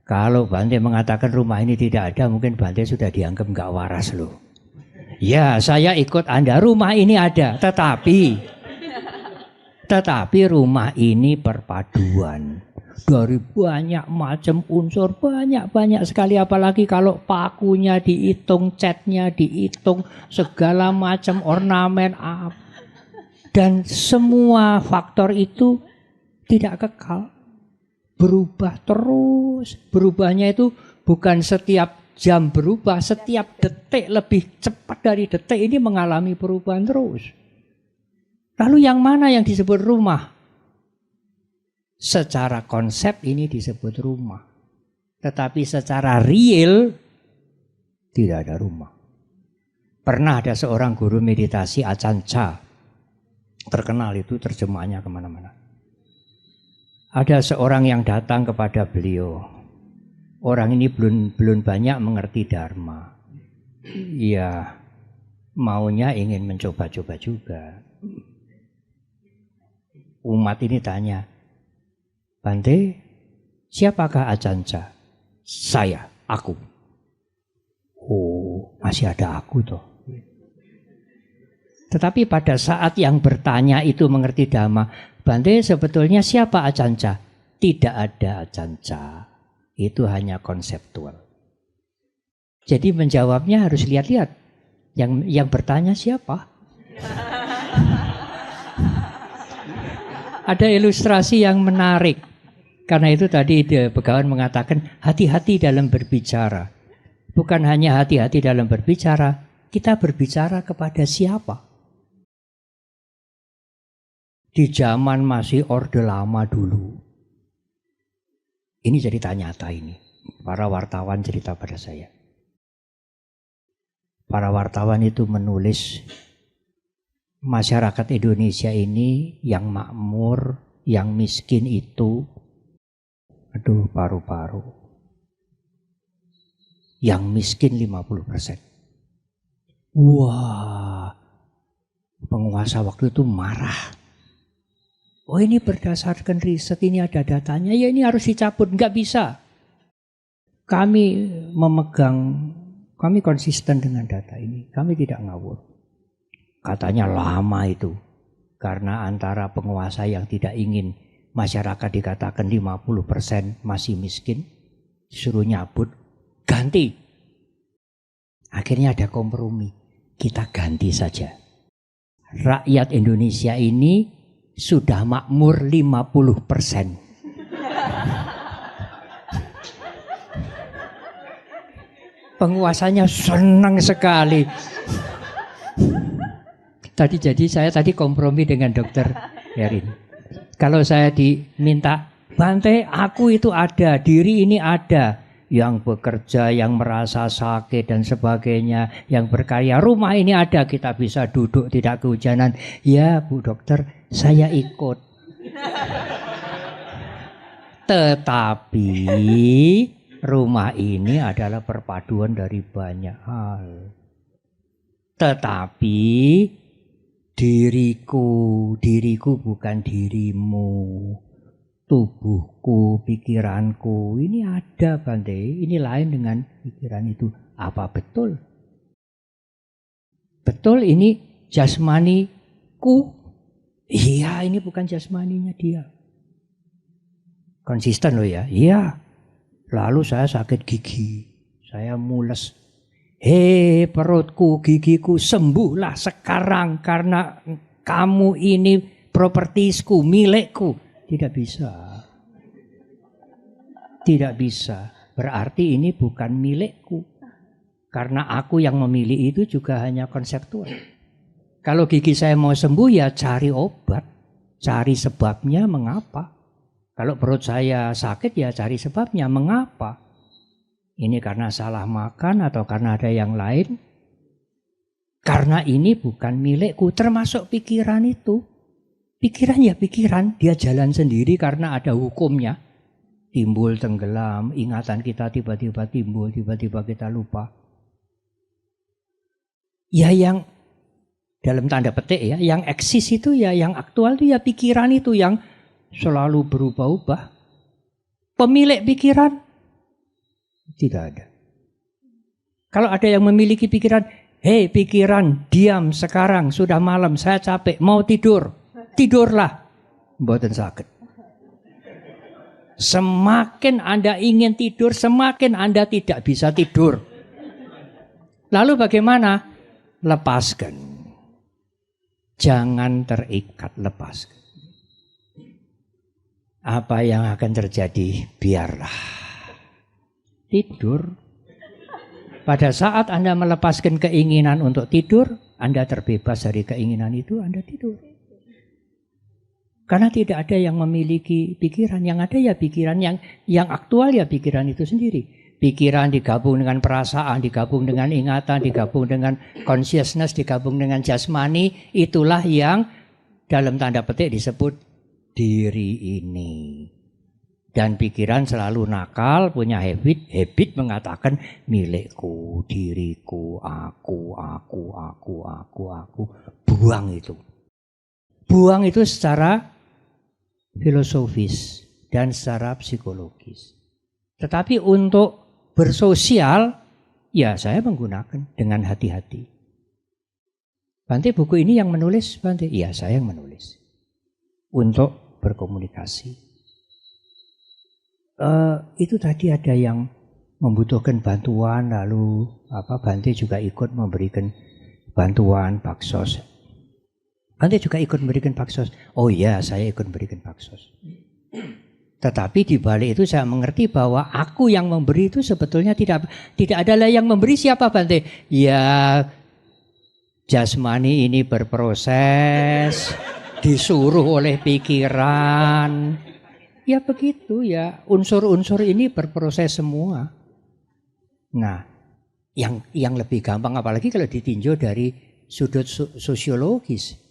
kalau Bante mengatakan rumah ini tidak ada, mungkin Bante sudah dianggap nggak waras loh. Ya, saya ikut Anda, rumah ini ada, tetapi rumah ini perpaduan dari banyak macam unsur, banyak sekali, apalagi kalau pakunya dihitung, catnya dihitung, segala macam ornamen, dan semua faktor itu tidak kekal. Berubah terus. Berubahnya itu bukan setiap jam berubah, setiap detik, lebih cepat dari detik ini mengalami perubahan terus. Lalu yang mana yang disebut rumah? Secara konsep ini disebut rumah. Tetapi secara real tidak ada rumah. Pernah ada seorang guru meditasi Ajahn Chah. Terkenal itu terjemahannya kemana-mana. Ada seorang yang datang kepada beliau. Orang ini belum banyak mengerti Dharma. Ya, maunya ingin mencoba-coba juga. Umat ini tanya, Bante, siapakah Ajahn Chah? Saya, aku. Oh, masih ada aku toh. Tetapi pada saat yang bertanya itu mengerti Dhamma, Bante sebetulnya siapa Ajahn Chah? Tidak ada Ajahn Chah. Itu hanya konseptual. Jadi menjawabnya harus lihat-lihat. Yang bertanya siapa? Ada ilustrasi yang menarik. Karena itu tadi Begawan mengatakan hati-hati dalam berbicara. Bukan hanya hati-hati dalam berbicara, kita berbicara kepada siapa? Di zaman masih Orde Lama dulu. Ini cerita nyata ini. Para wartawan cerita pada saya. Para wartawan itu menulis masyarakat Indonesia ini yang makmur, yang miskin itu, aduh paru-paru. Yang miskin 50%. Wah, penguasa waktu itu marah. Oh ini berdasarkan riset, ini ada datanya, ya ini harus dicabut, nggak bisa. Kami konsisten dengan data ini, kami tidak ngawur. Katanya lama itu, karena antara penguasa yang tidak ingin masyarakat dikatakan 50% masih miskin, disuruh nyabut, ganti. Akhirnya ada kompromi, kita ganti saja. Rakyat Indonesia ini sudah makmur 50%. Penguasanya senang sekali. Saya tadi kompromi dengan Dokter Herin. Kalau saya diminta, Bante, aku itu ada, diri ini ada. Yang bekerja, yang merasa sakit dan sebagainya, yang berkarya, rumah ini ada, kita bisa duduk tidak kehujanan. Ya Bu Dokter, saya ikut. Tetapi rumah ini adalah perpaduan dari banyak hal. Tetapi diriku bukan dirimu. Tubuhku, pikiranku, ini ada Bante. Ini lain dengan pikiran itu. Apa betul? Betul ini jasmaniku? Iya, ini bukan jasmaninya dia. Konsisten loh ya. Iya. Lalu saya sakit gigi. Saya mules. Hei perutku, gigiku, sembuhlah sekarang karena kamu ini propertisku, milikku. Tidak bisa. Tidak bisa. Berarti ini bukan milikku. Karena aku yang memilih itu juga hanya konseptual. Kalau gigi saya mau sembuh ya cari obat. Cari sebabnya mengapa. Kalau perut saya sakit ya cari sebabnya mengapa. Ini karena salah makan atau karena ada yang lain. Karena ini bukan milikku termasuk pikiran itu. Pikiran ya pikiran, dia jalan sendiri karena ada hukumnya. Timbul, tenggelam, ingatan kita tiba-tiba timbul, tiba-tiba kita lupa. Ya yang dalam tanda petik ya, yang eksis itu ya, yang aktual itu ya pikiran itu yang selalu berubah-ubah. Pemilik pikiran tidak ada. Kalau ada yang memiliki pikiran, hei pikiran, diam sekarang, sudah malam, saya capek, mau tidur. Tidurlah, mboten sakit. Semakin Anda ingin tidur, semakin Anda tidak bisa tidur. Lalu bagaimana? Lepaskan. Jangan terikat, lepaskan. Apa yang akan terjadi? Biarlah. Tidur. Pada saat Anda melepaskan keinginan untuk tidur, Anda terbebas dari keinginan itu, Anda tidur. Karena tidak ada yang memiliki pikiran, yang ada ya pikiran yang aktual ya pikiran itu sendiri. Pikiran digabung dengan perasaan, digabung dengan ingatan, digabung dengan consciousness, digabung dengan jasmani, itulah yang dalam tanda petik disebut diri ini. Dan pikiran selalu nakal, punya habit mengatakan milikku, diriku, aku. Buang itu. Buang itu secara filosofis dan secara psikologis. Tetapi untuk bersosial, ya saya menggunakan dengan hati-hati. Bante, buku ini yang menulis, Bante? Iya, saya yang menulis. Untuk berkomunikasi. Itu tadi ada yang membutuhkan bantuan, lalu Bante juga ikut memberikan bantuan, baksos. Bante juga ikut memberikan baksos. Oh iya, saya ikut memberikan baksos. Tetapi di balik itu saya mengerti bahwa aku yang memberi itu sebetulnya tidak adalah yang memberi siapa, Bante? Ya jasmani ini berproses, disuruh oleh pikiran. Ya begitu ya, unsur-unsur ini berproses semua. Nah, yang lebih gampang apalagi kalau ditinjau dari sudut sosiologis.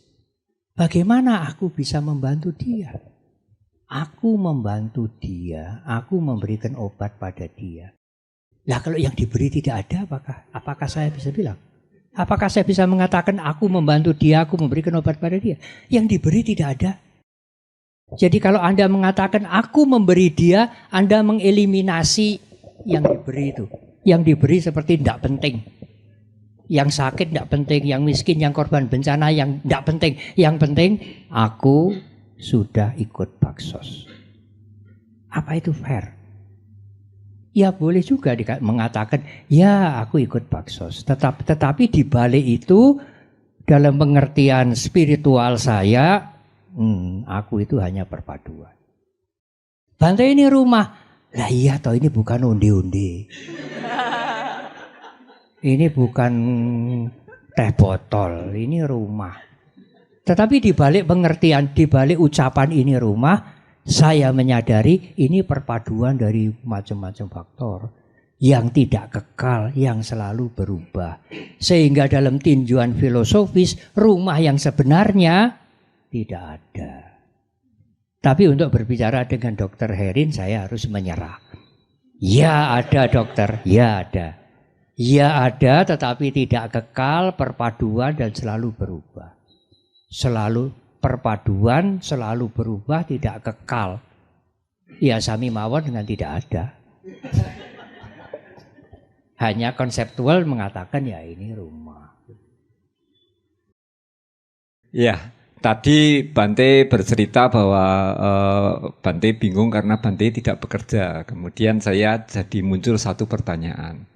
Bagaimana aku bisa membantu dia? Aku membantu dia, aku memberikan obat pada dia. Nah kalau yang diberi tidak ada, apakah saya bisa bilang? Apakah saya bisa mengatakan aku membantu dia, aku memberikan obat pada dia? Yang diberi tidak ada. Jadi kalau Anda mengatakan aku memberi dia, Anda mengeliminasi yang diberi itu. Yang diberi seperti tidak penting. Yang sakit tidak penting, yang miskin, yang korban bencana yang tidak penting. Yang penting aku sudah ikut baksos. Apa itu fair? Ya boleh juga mengatakan ya aku ikut baksos. Tetapi di balik itu dalam pengertian spiritual saya, aku itu hanya perpaduan. Bante ini rumah. Lah iya toh ini bukan undi-undi. Ini bukan teh botol, ini rumah. Tetapi di balik pengertian, di balik ucapan ini rumah, saya menyadari ini perpaduan dari macam-macam faktor yang tidak kekal, yang selalu berubah. Sehingga dalam tinjauan filosofis, rumah yang sebenarnya tidak ada. Tapi untuk berbicara dengan Dokter Herin saya harus menyerah. Ya ada dokter, ya ada. Ya ada tetapi tidak kekal, perpaduan dan selalu berubah. Selalu perpaduan, selalu berubah, tidak kekal. Ya sami mawon dengan tidak ada. Hanya konseptual mengatakan ya ini rumah. Ya, tadi Bante bercerita bahwa Bante bingung karena Bante tidak bekerja. Kemudian saya jadi muncul satu pertanyaan.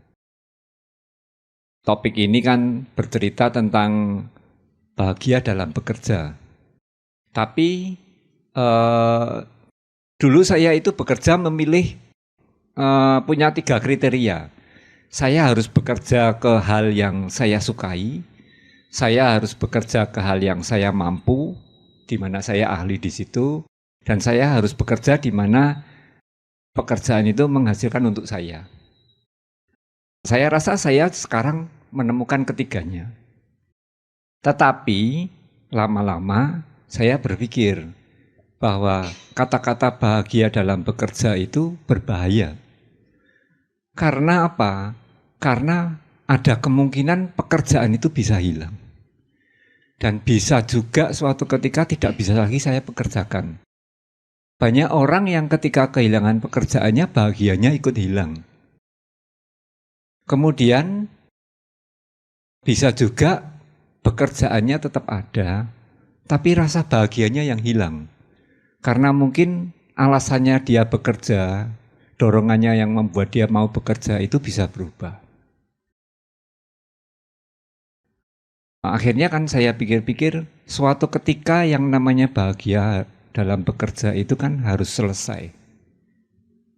Topik ini kan bercerita tentang bahagia dalam bekerja. Tapi dulu saya itu bekerja memilih punya 3 kriteria. Saya harus bekerja ke hal yang saya sukai. Saya harus bekerja ke hal yang saya mampu, di mana saya ahli di situ. Dan saya harus bekerja di mana pekerjaan itu menghasilkan untuk saya. Saya rasa saya sekarang menemukan ketiganya. Tetapi lama-lama saya berpikir bahwa kata-kata bahagia dalam bekerja itu berbahaya. Karena apa? Karena ada kemungkinan pekerjaan itu bisa hilang. Dan bisa juga suatu ketika tidak bisa lagi saya pekerjakan. Banyak orang yang ketika kehilangan pekerjaannya bahagianya ikut hilang. Kemudian bisa juga pekerjaannya tetap ada, tapi rasa bahagianya yang hilang. Karena mungkin alasannya dia bekerja, dorongannya yang membuat dia mau bekerja itu bisa berubah. Akhirnya kan saya pikir-pikir, suatu ketika yang namanya bahagia dalam bekerja itu kan harus selesai.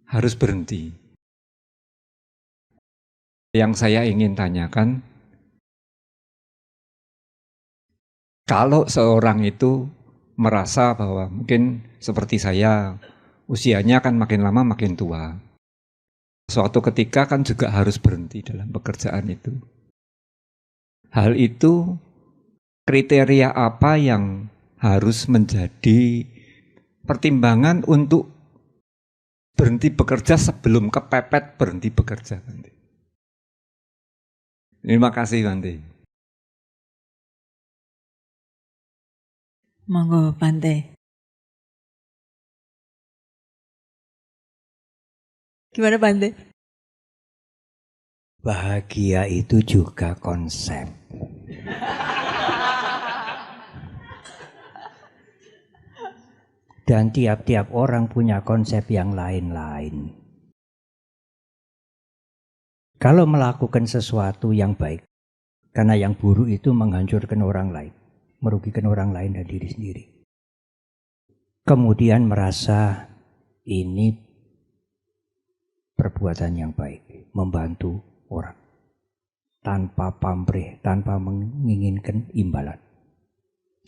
Harus berhenti. Yang saya ingin tanyakan, kalau seorang itu merasa bahwa mungkin seperti saya, usianya kan makin lama makin tua. Suatu ketika kan juga harus berhenti dalam pekerjaan itu. Hal itu kriteria apa yang harus menjadi pertimbangan untuk berhenti bekerja sebelum kepepet berhenti bekerja nanti? Terima kasih Bante. Monggo Bante. Gimana Bante? Bahagia itu juga konsep. Dan tiap-tiap orang punya konsep yang lain-lain. Kalau melakukan sesuatu yang baik, karena yang buruk itu menghancurkan orang lain, merugikan orang lain dan diri sendiri. Kemudian merasa ini perbuatan yang baik, membantu orang. Tanpa pamrih, tanpa menginginkan imbalan.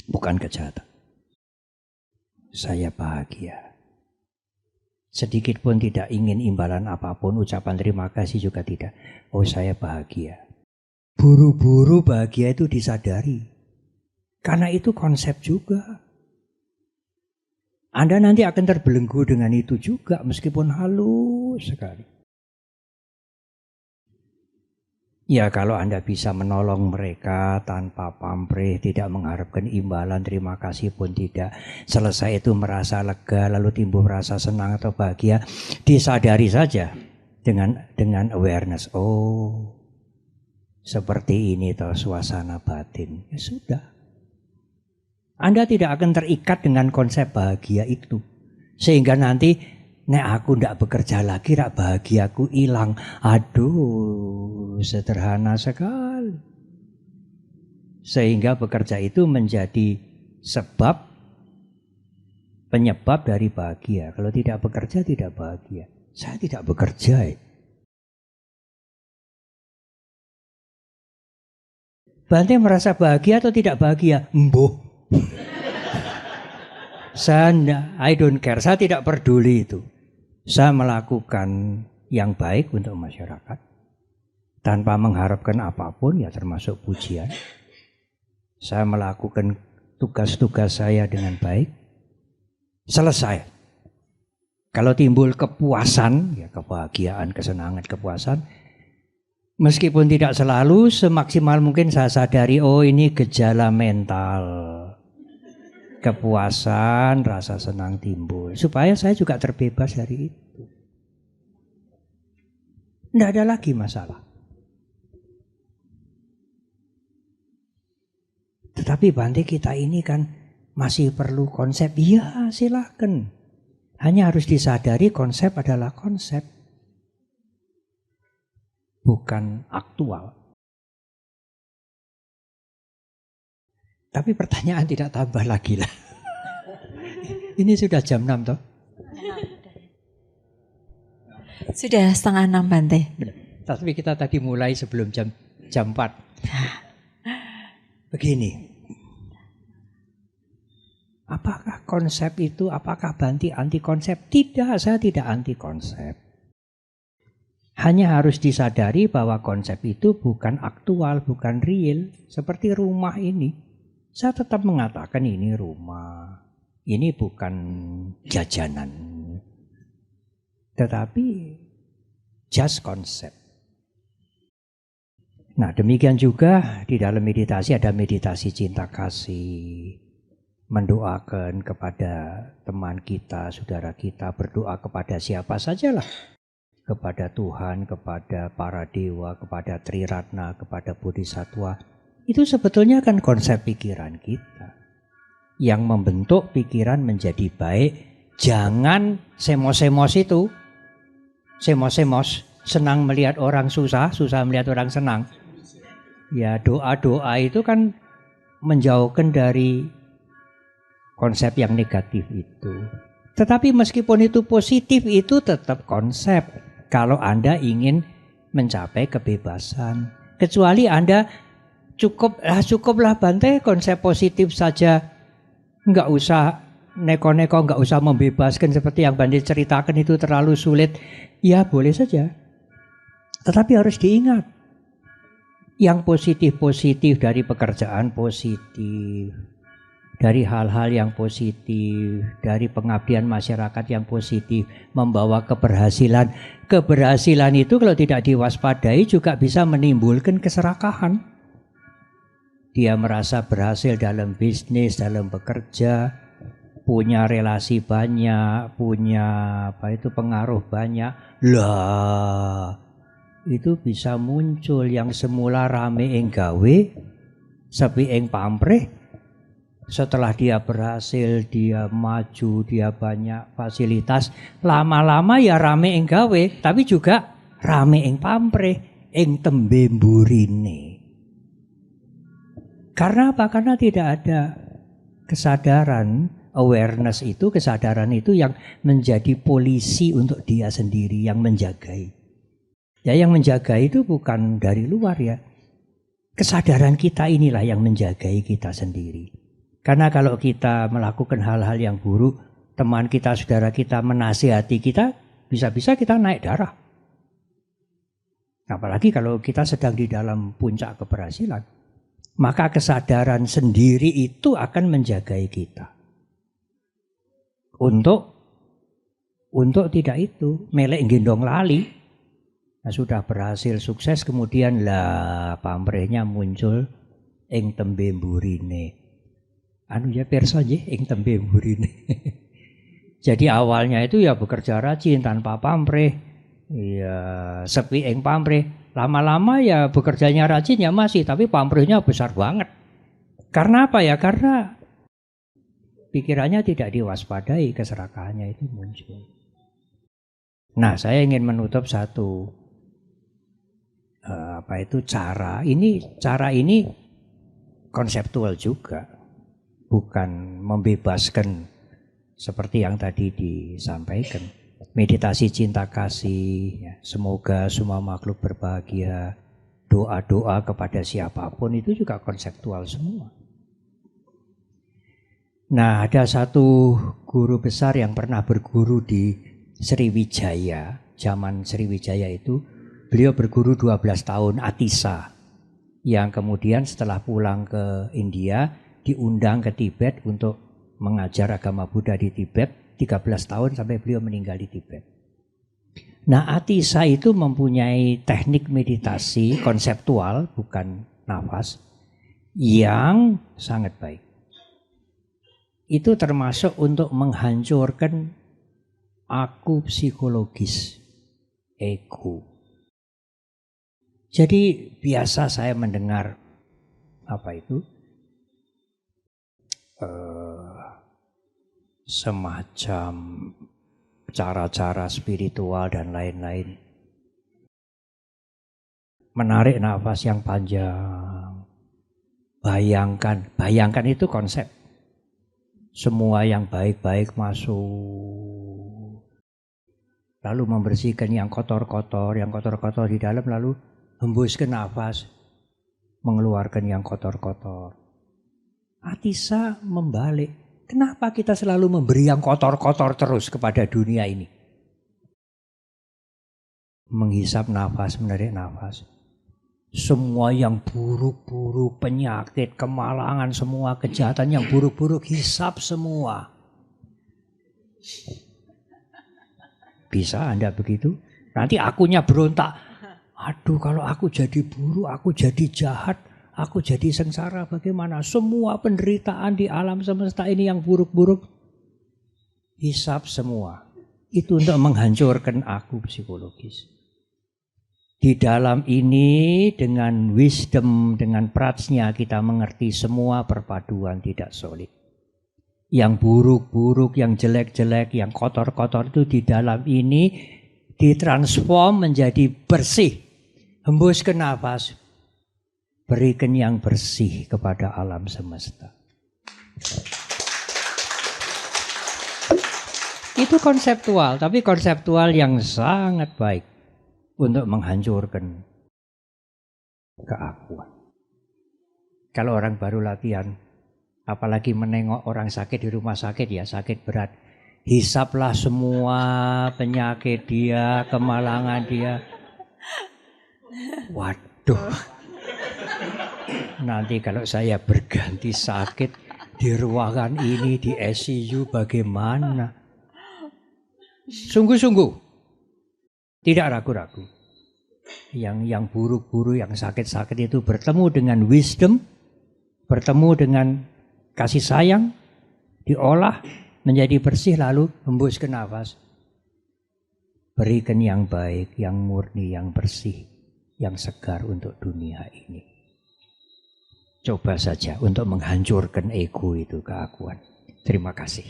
Bukan kejahatan. Saya bahagia. Sedikit pun tidak ingin imbalan apapun, ucapan terima kasih juga tidak. Oh saya bahagia. Buru-buru bahagia itu disadari. Karena itu konsep juga. Anda nanti akan terbelenggu dengan itu juga meskipun halus sekali. Ya kalau Anda bisa menolong mereka tanpa pamrih, tidak mengharapkan imbalan, terima kasih pun tidak. Selesai itu merasa lega, lalu timbul rasa senang atau bahagia. Disadari saja dengan awareness. Oh, seperti ini toh suasana batin. Ya sudah. Anda tidak akan terikat dengan konsep bahagia itu. Sehingga nanti nek aku ndak bekerja lagi, rak bahagiaku hilang. Aduh, sederhana sekali. Sehingga bekerja itu menjadi sebab, penyebab dari bahagia. Kalau tidak bekerja, tidak bahagia. Saya tidak bekerja. Bante merasa bahagia atau tidak bahagia? Mbuh. I don't care. Saya tidak peduli itu. Saya melakukan yang baik untuk masyarakat tanpa mengharapkan apapun, ya termasuk pujian. Saya melakukan tugas-tugas saya dengan baik Selesai. Kalau timbul kepuasan, ya kebahagiaan, kesenangan, kepuasan, meskipun tidak selalu, semaksimal mungkin saya sadari, oh ini gejala mental. Kepuasan, rasa senang timbul. Supaya saya juga terbebas dari itu. Tidak ada lagi masalah. Tetapi Bante, kita ini kan masih perlu konsep. Iya, silakan. Hanya harus disadari konsep adalah konsep. Bukan aktual. Tapi pertanyaan tidak tambah lagi lah. Ini sudah jam 6 toh? Sudah 5:30 Bante. Tapi kita tadi mulai sebelum jam 4. Begini. Apakah konsep itu, apakah Bante anti konsep? Tidak, saya tidak anti konsep. Hanya harus disadari bahwa konsep itu bukan aktual, bukan real. Seperti rumah ini. Saya tetap mengatakan ini rumah. Ini bukan jajanan. Tetapi just konsep. Nah, demikian juga di dalam meditasi ada meditasi cinta kasih. Mendoakan kepada teman kita, saudara kita, berdoa kepada siapa sajalah. Kepada Tuhan, kepada para dewa, kepada Triratna, kepada Bodhisattva. Itu sebetulnya kan konsep pikiran kita. Yang membentuk pikiran menjadi baik. Jangan semos-semos itu. Semos-semos, senang melihat orang susah, susah melihat orang senang. Ya, doa-doa itu kan menjauhkan dari konsep yang negatif itu. Tetapi meskipun itu positif, itu tetap konsep. Kalau Anda ingin mencapai kebebasan. Kecuali Anda cukuplah Bante, konsep positif saja. Enggak usah neko-neko, enggak usah membebaskan seperti yang Bante ceritakan itu terlalu sulit. Ya boleh saja. Tetapi harus diingat. Yang positif-positif dari pekerjaan positif. Dari hal-hal yang positif, dari pengabdian masyarakat yang positif, membawa keberhasilan. Keberhasilan itu kalau tidak diwaspadai juga bisa menimbulkan keserakahan. Dia merasa berhasil dalam bisnis, dalam bekerja, punya relasi banyak, punya pengaruh banyak. Lah, itu bisa muncul yang semula rame ing gawe, sepi ing pamrih. Setelah dia berhasil, dia maju, dia banyak fasilitas, lama-lama ya rame ing gawe, tapi juga rame ing pamrih, ing tembe mburine. Karena apa? Karena tidak ada kesadaran, awareness itu, kesadaran itu yang menjadi polisi untuk dia sendiri, yang menjagai. Ya, yang menjaga itu bukan dari luar ya. Kesadaran kita inilah yang menjagai kita sendiri. Karena kalau kita melakukan hal-hal yang buruk, teman kita, saudara kita menasihati kita, bisa-bisa kita naik darah. Apalagi kalau kita sedang di dalam puncak keberhasilan. Maka kesadaran sendiri itu akan menjagai kita. Untuk tidak itu, melek gendong lali. Nah, sudah berhasil sukses, kemudian lah pamrihnya muncul ing tembe mburine. Ya perso nggih ing tembe mburine. Jadi awalnya itu ya bekerja rajin tanpa pamrih, ya sepi ing pamrih. Lama-lama ya bekerjanya rajin ya masih, tapi pamrihnya besar banget. Karena apa ya? Karena pikirannya tidak diwaspadai, keserakahannya itu muncul. Nah, saya ingin menutup satu cara. Cara ini konseptual juga. Bukan membebaskan seperti yang tadi disampaikan. Meditasi cinta kasih, ya, semoga semua makhluk berbahagia, doa-doa kepada siapapun itu juga konseptual semua. Nah, ada satu guru besar yang pernah berguru di Sriwijaya, zaman Sriwijaya itu, beliau berguru 12 tahun, Atisa, yang kemudian setelah pulang ke India, diundang ke Tibet untuk mengajar agama Buddha di Tibet 13 tahun sampai beliau meninggal di Tibet. Nah, Atisa itu mempunyai teknik meditasi konseptual, bukan nafas, yang sangat baik. Itu termasuk untuk menghancurkan aku psikologis, ego. Jadi biasa saya mendengar apa itu semacam cara-cara spiritual dan lain-lain. Menarik nafas yang panjang. Bayangkan itu konsep. Semua yang baik-baik masuk. Lalu membersihkan yang kotor-kotor di dalam, lalu hembuskan nafas. Mengeluarkan yang kotor-kotor. Atisa membalik. Kenapa kita selalu memberi yang kotor-kotor terus kepada dunia ini? Menghisap nafas, menarik nafas. Semua yang buruk-buruk, penyakit, kemalangan, semua kejahatan yang buruk-buruk, hisap semua. Bisa Anda begitu? Nanti akunya berontak. Aduh, kalau aku jadi buruk, aku jadi jahat. Aku jadi sengsara, bagaimana? Semua penderitaan di alam semesta ini yang buruk-buruk, hisap semua. Itu untuk menghancurkan aku psikologis. Di dalam ini dengan wisdom, dengan prajna kita mengerti semua perpaduan tidak solid. Yang buruk-buruk, yang jelek-jelek, yang kotor-kotor itu di dalam ini ditransform menjadi bersih. Hembuskan nafas. Berikan yang bersih kepada alam semesta. Itu konseptual, tapi konseptual yang sangat baik untuk menghancurkan keakuan. Kalau orang baru latihan, apalagi menengok orang sakit di rumah sakit, ya sakit berat, hisaplah semua penyakit dia, kemalangan dia. Waduh. Nanti kalau saya berganti sakit di ruangan ini, di ICU, bagaimana? Sungguh-sungguh, tidak ragu-ragu. Yang buruk-buruk, yang sakit-sakit itu bertemu dengan wisdom, bertemu dengan kasih sayang, diolah menjadi bersih, lalu hembuskan nafas. Berikan yang baik, yang murni, yang bersih, yang segar untuk dunia ini. Coba saja untuk menghancurkan ego itu, keakuan. Terima kasih.